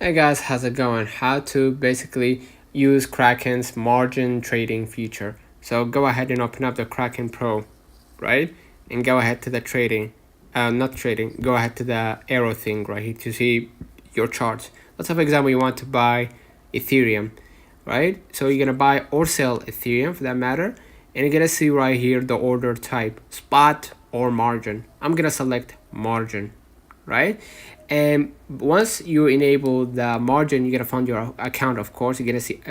Hey guys, how's it going? How to basically use Kraken's margin trading feature. So go ahead and open up the Kraken Pro, right? And go ahead to the trading, not trading, go ahead to the arrow thing right here to see your charts. Let's say for example you want to buy Ethereum, right? So you're gonna buy or sell Ethereum for that matter. And you're gonna see right here the order type, spot or margin. I'm gonna select margin, right? And once you enable the margin, you're gonna find your account. Of course, you're gonna see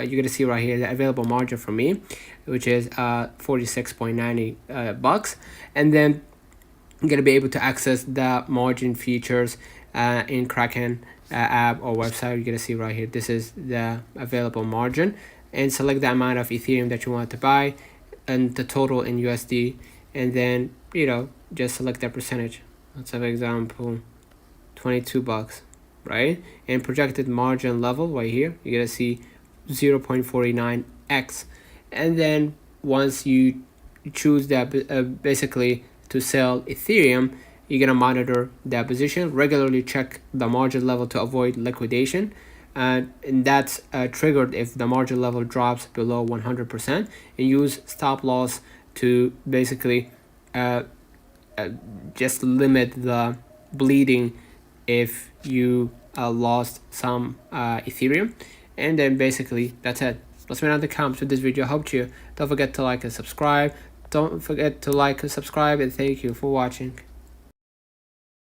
right here the available margin for me, which is 46.90 bucks, and then you're gonna be able to access the margin features in Kraken app or website. You're gonna see right here. This is the available margin, and select the amount of Ethereum that you want to buy, and the total in USD, and then just select that percentage. Let's have an example. 22 bucks, right? And projected margin level right here, you're gonna see 0.49x. And then once you choose that basically to sell Ethereum, you're gonna monitor that position, regularly check the margin level to avoid liquidation, and that's triggered if the margin level drops below 100%, and use stop loss to basically just limit the bleeding if you lost some Ethereum. And then basically that's it. Let's know in the comments if this video helped you. Don't forget to like and subscribe. Don't forget to like and subscribe, and thank you for watching.